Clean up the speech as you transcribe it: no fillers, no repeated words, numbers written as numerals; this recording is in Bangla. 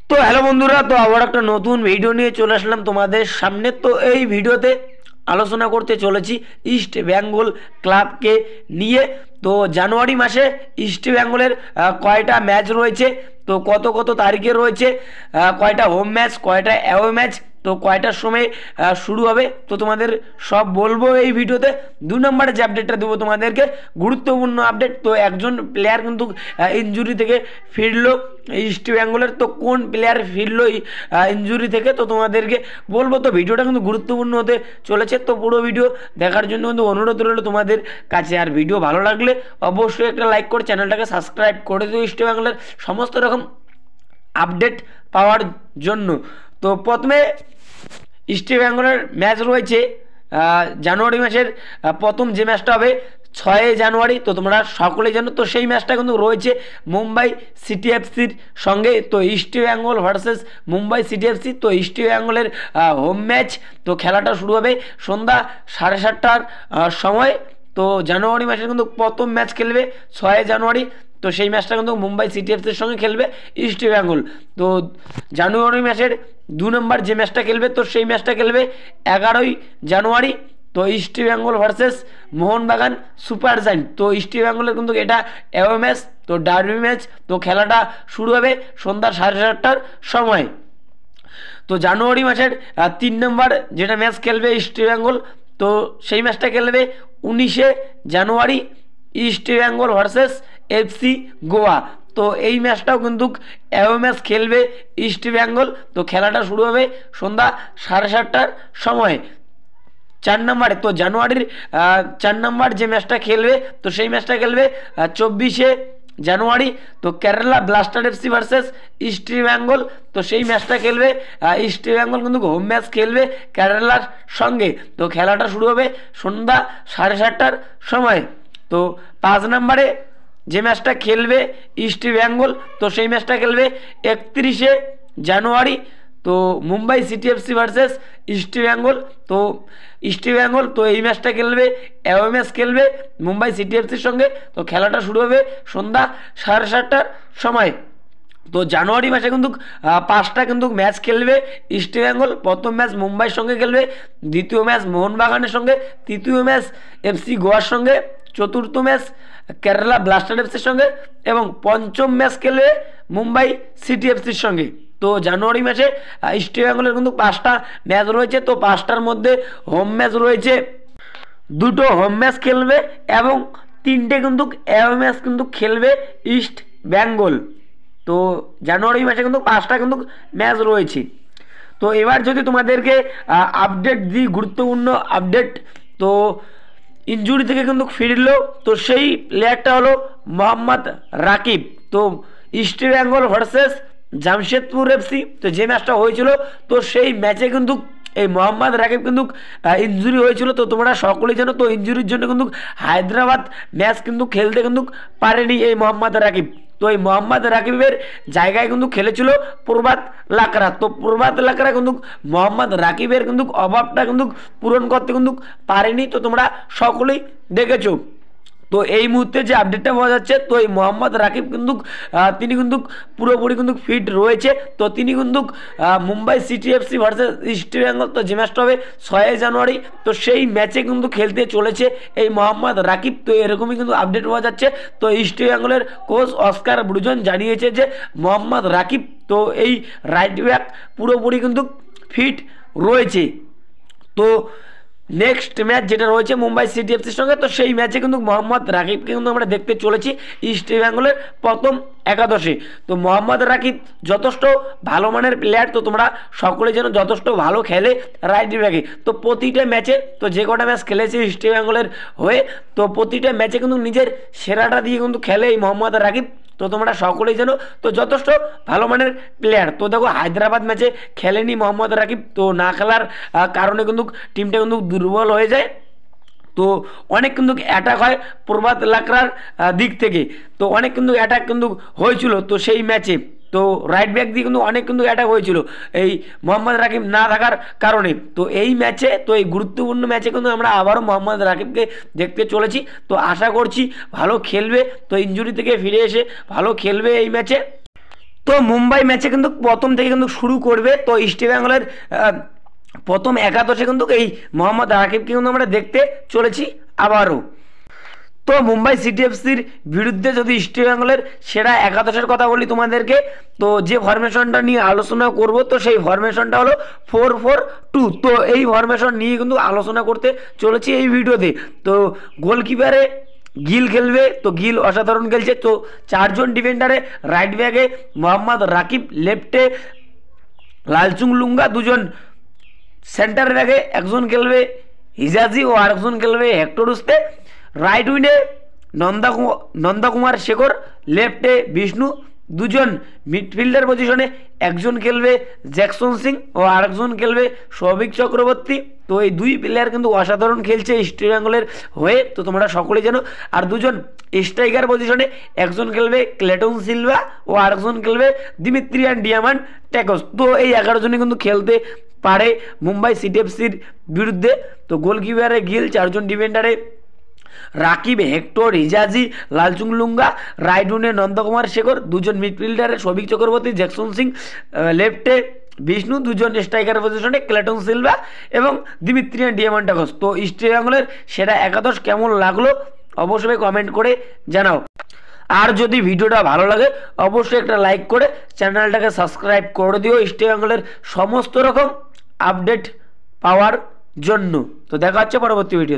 তো হ্যালো বন্ধুরা, তো আবার একটা নতুন ভিডিও নিয়ে চলে আসলাম তোমাদের সামনে। তো এই ভিডিওতে আলোচনা করতে চলেছি ইস্ট বেঙ্গল ক্লাবকে নিয়ে। তো জানুয়ারি মাসে ইস্ট বেঙ্গলের কয়টা ম্যাচ রয়েছে, তো কত কত তারিখে রয়েছে, কয়টা হোম ম্যাচ, কয়টা অ্যাওয়ে ম্যাচ, তো কয়টার সময় শুরু হবে, তো তোমাদের সব বলবো এই ভিডিওতে। 2 নম্বরে যে আপডেটটা দেবো তোমাদেরকে, গুরুত্বপূর্ণ আপডেট। তো একজন প্লেয়ার কিন্তু ইনজুরি থেকে ফিরলো ইস্ট বেঙ্গলের। তো কোন প্লেয়ার ফিরলো ইনজুরি থেকে, তো তোমাদেরকে বলবো। তো ভিডিওটা কিন্তু গুরুত্বপূর্ণ হতে চলেছে, তো পুরো ভিডিও দেখার জন্য কিন্তু অনুরোধ রইল তোমাদের কাছে। আর ভিডিও ভালো লাগলে অবশ্যই একটা লাইক করে চ্যানেলটাকে সাবস্ক্রাইব করে দিও ইস্ট বেঙ্গলের সমস্ত রকম আপডেট পাওয়ার জন্য। তো প্রথমে ইস্ট বেঙ্গলের ম্যাচ রয়েছে জানুয়ারি মাসের প্রথম যে ম্যাচটা হবে 6 জানুয়ারি। তো তোমরা সকলেই জানো, তো সেই ম্যাচটা কিন্তু রয়েছে মুম্বাই সিটি এফসির সঙ্গে। তো east Bengal versus Mumbai city FC, তো ইস্ট বেঙ্গলের হোম ম্যাচ। তো খেলাটা শুরু হবে সন্ধ্যা 7:30টার সময়। তো জানুয়ারি মাসের কিন্তু প্রথম ম্যাচ খেলবে 6 জানুয়ারি। তো সেই ম্যাচটা কিন্তু মুম্বাই সিটি এফসির সঙ্গে খেলবে ইস্ট বেঙ্গল। তো জানুয়ারি মাসের 2 নম্বর যে ম্যাচটা খেলবে, তো সেই ম্যাচটা খেলবে 11 জানুয়ারি। তো east Bengal versus Mohun Bagan super giant. তো ইস্ট বেঙ্গলের কিন্তু এটা অ্যাওয়ে ম্যাচ, তো ডার্বি ম্যাচ। তো খেলাটা শুরু হবে সন্ধ্যা 7:30টার সময়। তো জানুয়ারি মাসের 3 নম্বর যেটা ম্যাচ খেলবে ইস্ট বেঙ্গল, তো সেই ম্যাচটা খেলবে 19 জানুয়ারি, East Bengal versus FC Goa. তো এই ম্যাচটাও কিন্তু অ্যাওয়ে ম্যাচ খেলবে ইস্ট বেঙ্গল। তো খেলাটা শুরু হবে সন্ধ্যা 7:30টার সময়। 4 নম্বরে, তো জানুয়ারির 4 নম্বর যে ম্যাচটা খেলবে, তো সেই ম্যাচটা খেলবে 24 জানুয়ারি। তো Kerala blaster FC versus east Bengal. তো সেই ম্যাচটা খেলবে ইস্ট বেঙ্গল কিন্তু হোম ম্যাচ খেলবে কেরালার সঙ্গে। তো খেলাটা শুরু হবে সন্ধ্যা 7:30টার সময়। তো 5 নম্বরে যে ম্যাচটা খেলবে ইস্ট বেঙ্গল, তো সেই ম্যাচটা খেলবে 31 জানুয়ারি। তো Mumbai city FC versus east Bengal. তো ইস্ট বেঙ্গল তো এই ম্যাচটা খেলবে অ্যাওয়ে ম্যাচ খেলবে মুম্বাই সিটি এফসির সঙ্গে। তো খেলাটা শুরু হবে সন্ধ্যা 7:30টার সময়। তো জানুয়ারি মাসে কিন্তু 5টা কিন্তু ম্যাচ খেলবে ইস্ট বেঙ্গল। প্রথম ম্যাচ মুম্বাইয়ের সঙ্গে খেলবে, দ্বিতীয় ম্যাচ মোহনবাগানের সঙ্গে, তৃতীয় ম্যাচ এফসি গোয়ার সঙ্গে, চতুর্থ ম্যাচ কেরালা ব্লাস্টার এফসির সঙ্গে এবং পঞ্চম ম্যাচ খেলবে মুম্বাই সিটি এফসির সঙ্গে। তো জানুয়ারি মাসে ইস্ট বেঙ্গলের কিন্তু 5টা ম্যাচ রয়েছে। তো 5টার মধ্যে হোম ম্যাচ রয়েছে, 2টো হোম ম্যাচ খেলবে এবং 3টে কিন্তু অ্যাওয়ে ম্যাচ কিন্তু খেলবে ইস্ট বেঙ্গল। তো জানুয়ারি মাসে কিন্তু 5টা কিন্তু ম্যাচ রয়েছে। তো এবার যদি তোমাদেরকে আপডেট দিই, গুরুত্বপূর্ণ আপডেট। তো ইনজুরি থেকে কিন্তু ফিরলো, তো সেই প্লেয়ারটা হলো মোহাম্মদ রাকিব। তো east Bengal versus Jamshedpur FC, তো যে ম্যাচটা হয়েছিল, তো সেই ম্যাচে কিন্তু এই মোহাম্মদ রাকিব কিন্তু ইনজুরি হয়েছিল। তো তোমরা সকলেই জানো, তো ইনজুরির জন্য কিন্তু হায়দ্রাবাদ ম্যাচ কিন্তু খেলতে কিন্তু পারেনি এই মোহাম্মদ রাকিব। তো এই মোহাম্মদ রাকিবের জায়গায় কিন্তু খেলেছিল প্রভাত লাকড়া। তো প্রভাত লাকড়া কিন্তু মোহাম্মদ রাকিবের কিন্তু অভাবটা কিন্তু পূরণ করতে কিন্তু পারেনি। তো তোমরা সকলেই দেখেছো। তো এই মুহূর্তে যে আপডেটটা পাওয়া যাচ্ছে, তো এই মোহাম্মদ রাকিব কিন্তু তিনি কিন্তু পুরোপুরি কিন্তু ফিট রয়েছে। তো তিনি কিন্তু Mumbai city FC versus east Bengal, তো যে ম্যাচটা হবে 6 জানুয়ারি, তো সেই ম্যাচে কিন্তু খেলতে চলেছে এই মোহাম্মদ রাকিব। তো এরকমই কিন্তু আপডেট পাওয়া যাচ্ছে। তো ইস্ট বেঙ্গলের কোচ অস্কার ব্রুজন জানিয়েছে যে মোহাম্মদ রাকিব তো এই রাইট ব্যাক পুরোপুরি কিন্তু ফিট রয়েছে। তো নেক্সট ম্যাচ যেটা রয়েছে মুম্বাই সিটি এফসির সঙ্গে, তো সেই ম্যাচে কিন্তু মোহাম্মদ রাকিবকে কিন্তু আমরা দেখতে চলেছি ইস্ট বেঙ্গলের প্রথম একাদশে। তো মোহাম্মদ রাকিব যথেষ্ট ভালো মানের প্লেয়ার। তো তোমরা সকলে যেন যথেষ্ট ভালো খেলে রাইট ব্যাকে। তো প্রতিটা ম্যাচে, তো যে কটা ম্যাচ খেলেছে ইস্ট বেঙ্গলের হয়ে, তো প্রতিটা ম্যাচে কিন্তু নিজের সেরাটা দিয়ে কিন্তু খেলে এই মোহাম্মদ রাকিব। তো তোমরা সকলেই জানো, তো যথেষ্ট ভালো মানের প্লেয়ার। তো দেখো হায়দ্রাবাদ ম্যাচে খেলেনি মোহাম্মদ রাকিব, তো না খেলার কারণে কিন্তু টিমটা কিন্তু দুর্বল হয়ে যায়। তো অনেক কিন্তু অ্যাটাক হয় প্রভাত লাকড়ার দিক থেকে। তো অনেক কিন্তু অ্যাটাক কিন্তু হয়েছিল তো সেই ম্যাচে। তো রাইট ব্যাক দিয়ে কিন্তু অনেক কিন্তু অ্যাটাক হয়েছিল এই মোহাম্মদ রাকিব না থাকার কারণে। তো এই ম্যাচে, তো এই গুরুত্বপূর্ণ ম্যাচে কিন্তু আমরা আবারও মোহাম্মদ রাকিবকে দেখতে চলেছি। তো আশা করছি ভালো খেলবে, তো ইনজুরি থেকে ফিরে এসে ভালো খেলবে এই ম্যাচে। তো মুম্বাই ম্যাচে কিন্তু প্রথম থেকে কিন্তু শুরু করবে। তো ইস্ট বেঙ্গলের প্রথম একাদশে কিন্তু এই মোহাম্মদ রাকিবকে কিন্তু আমরা দেখতে চলেছি আবারও। তো মুম্বাই সিটি এফসির বিরুদ্ধে যদি ইস্ট বেঙ্গলের সেরা একাদশের কথা বলি তোমাদেরকে, তো যে ফরমেশনটা নিয়ে আলোচনা করব, তো সেই ফরমেশনটা হলো 4-4-2। তো এই ফরমেশন নিয়ে কিন্তু আলোচনা করতে চলেছি এই ভিডিওতে। তো গোলকিপারে গিল খেলবে, তো গিল অসাধারণ খেলছে। তো 4 জন ডিফেন্ডারে, রাইট ব্যাকে মোহাম্মদ রাকিব, লেফটে লালচুং লুঙ্গা, 2 জন সেন্টার ব্যাকে, একজন খেলবে হিজাজি ও আরেকজন খেলবে হেক্টর উস্তে, রাইট উইনে নন্দকুমার শেখর, লেফটে বিষ্ণু, 2 জন মিডফিল্ডার পজিশনে, একজন খেলবে জ্যাকসন সিং ও আরেকজন খেলবে সৌভিক চক্রবর্তী। তো এই 2 প্লেয়ার কিন্তু অসাধারণ খেলছে ইস্ট বেঙ্গলের হয়ে, তো তোমরা সকলেই জানো। আর 2 জন স্ট্রাইকার পজিশনে, একজন খেলবে ক্লেটন সিলভা ও আরেকজন খেলবে দিমিত্রিয়ান ডিয়ামান্ড ট্যাকস। তো এই 11 জনই কিন্তু খেলতে পারে মুম্বাই সিটি এফসির বিরুদ্ধে। তো গোলকিপারে গিল, 4 জন ডিফেন্ডারে রাকিব, হেক্টর, হিজাজি, লালচুং লুঙ্গা, রাইট উইনে নন্দকুমার শেখর, 2 জন মিডফিল্ডারে সৌভিক চক্রবর্তী, জ্যাকসন সিং, লেফটে বিষ্ণু, 2 জন স্ট্রাইকার পজিশনে ক্লেটন সিলভা এবং দিমিত্রিয়ান ডিয়ামান্টাকস। তো ইস্ট বেঙ্গলের সেরা একাদশ কেমন লাগলো অবশ্যই কমেন্ট করে জানাও। আর যদি ভিডিওটা ভালো লাগে অবশ্যই একটা লাইক করে চ্যানেলটাকে সাবস্ক্রাইব করে দিও ইস্ট বেঙ্গলের সমস্ত রকম আপডেট পাওয়ার জন্য। তো দেখা হচ্ছে পরবর্তী ভিডিও।